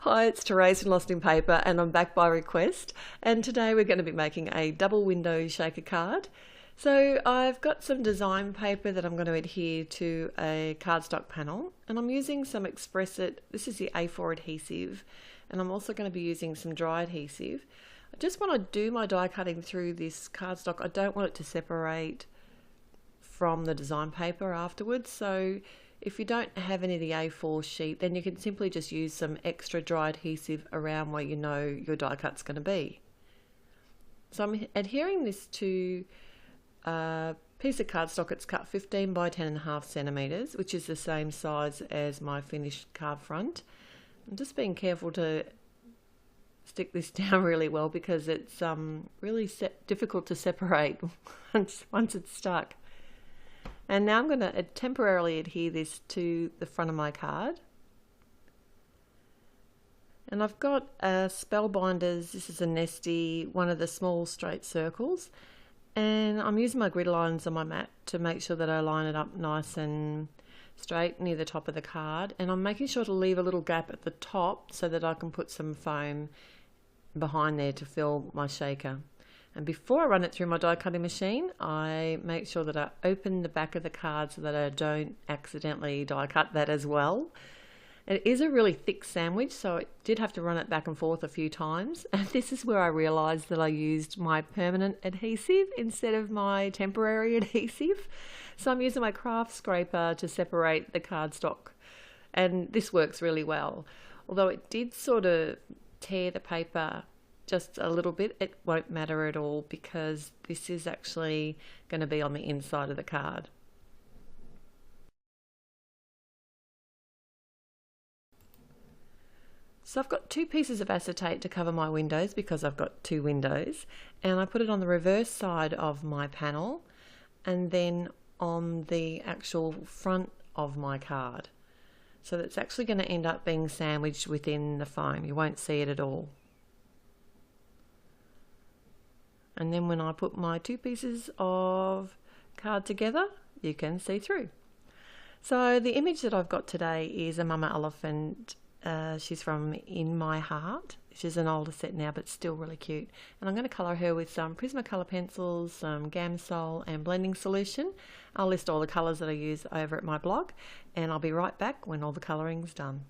Hi, it's Therese from Lostinpaper and I'm back by request, and today we're going to be making a double window shaker card. So I've got some design paper that I'm going to adhere to a cardstock panel, and I'm using some Express It. This is the A4 adhesive, and I'm also going to be using some dry adhesive. I just want to do my die cutting through this cardstock. I don't want it to separate from the design paper afterwards, so if you don't have any of the A4 sheet, then you can simply just use some extra dry adhesive around where you know your die cut's going to be. So I'm adhering this to a piece of cardstock. It's cut 15 by 10.5 centimeters, which is the same size as my finished card front. I'm just being careful to stick this down really well because it's really difficult to separate once it's stuck. And now I'm going to temporarily adhere this to the front of my card. And I've got Spellbinders. This is a Nesty, one of the small straight circles. And I'm using my grid lines on my mat to make sure that I line it up nice and straight near the top of the card. And I'm making sure to leave a little gap at the top so that I can put some foam behind there to fill my shaker. And before I run it through my die cutting machine, I make sure that I open the back of the card so that I don't accidentally die cut that as well. It is a really thick sandwich, so I did have to run it back and forth a few times. And this is where I realized that I used my permanent adhesive instead of my temporary adhesive. So I'm using my craft scraper to separate the cardstock. And this works really well. Although it did sort of tear the paper just a little bit, it won't matter at all because this is actually going to be on the inside of the card. So I've got two pieces of acetate to cover my windows because I've got two windows, and I put it on the reverse side of my panel and then on the actual front of my card. So that's actually going to end up being sandwiched within the foam. You won't see it at all. And then when I put my two pieces of card together, you can see through. So the image that I've got today is a mama elephant. She's from In My Heart. She's an older set now, but still really cute. And I'm going to colour her with some Prismacolor pencils, some Gamsol and blending solution. I'll list all the colours that I use over at my blog, and I'll be right back when all the colouring's done.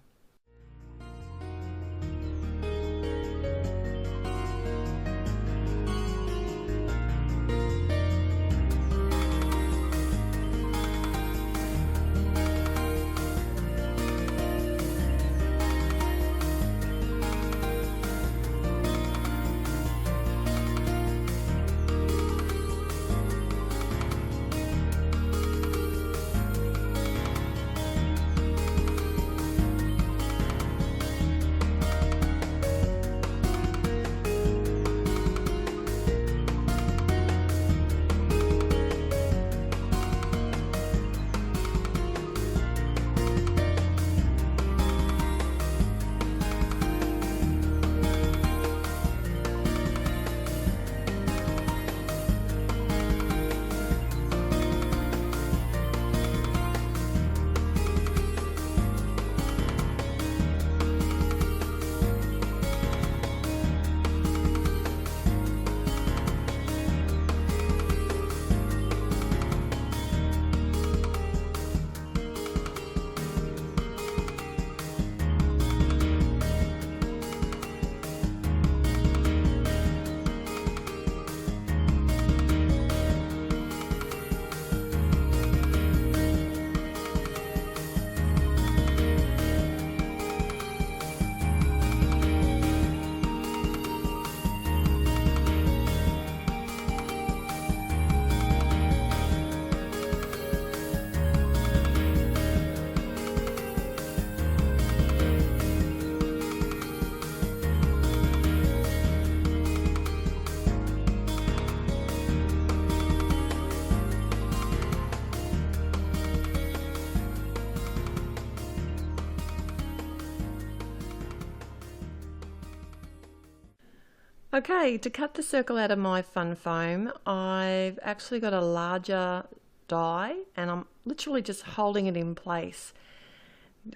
Okay, to cut the circle out of my fun foam, I've actually got a larger die and I'm literally just holding it in place.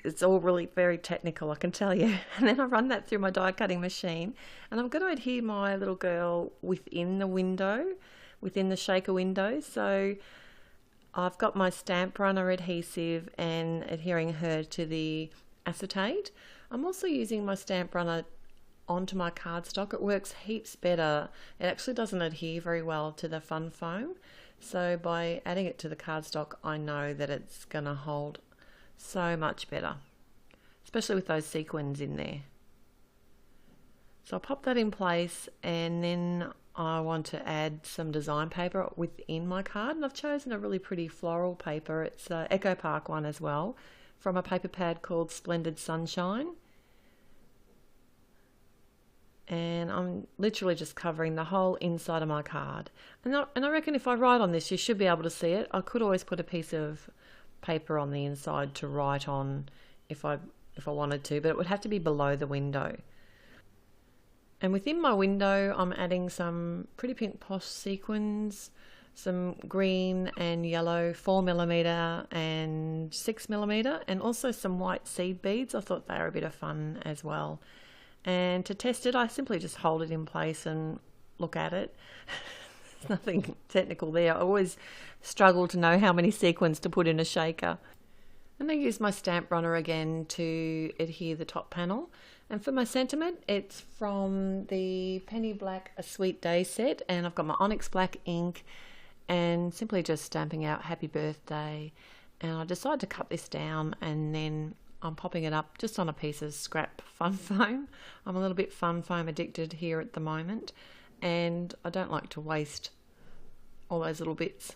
It's all really very technical, I can tell you. And then I run that through my die cutting machine, and I'm going to adhere my little girl within the window, within the shaker window. So I've got my stamp runner adhesive and adhering her to the acetate. I'm also using my stamp runner onto my cardstock. It works heaps better. It actually doesn't adhere very well to the fun foam. So by adding it to the cardstock, I know that it's going to hold so much better, especially with those sequins in there. So I'll pop that in place, and then I want to add some design paper within my card, and I've chosen a really pretty floral paper. It's an Echo Park one as well, from a paper pad called Splendid Sunshine. And I'm literally just covering the whole inside of my card. And I reckon if I write on this, you should be able to see it. I could always put a piece of paper on the inside to write on if I wanted to, but it would have to be below the window. And within my window, I'm adding some pretty pink posh sequins, some green and yellow 4mm and 6mm, and also some white seed beads. I thought they were a bit of fun as well. And to test it, I simply just hold it in place and look at it. There's nothing technical there. I always struggle to know how many sequins to put in a shaker. And I use my stamp runner again to adhere the top panel. And for my sentiment, it's from the Penny Black A Sweet Day set, and I've got my Onyx Black ink and simply just stamping out Happy Birthday. And I decided to cut this down, and then I'm popping it up just on a piece of scrap fun foam. I'm a little bit fun foam addicted here at the moment, and I don't like to waste all those little bits.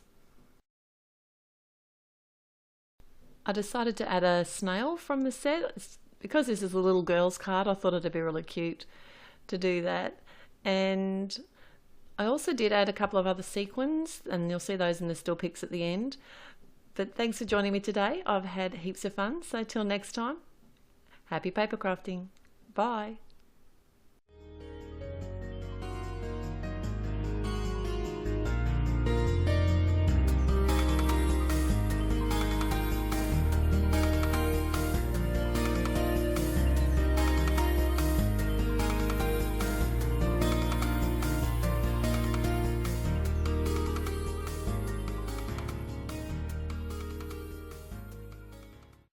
I decided to add a snail from the set. Because this is a little girl's card, I thought it'd be really cute to do that. And I also did add a couple of other sequins, and you'll see those in the still pics at the end. But thanks for joining me today. I've had heaps of fun. So till next time, happy paper crafting. Bye.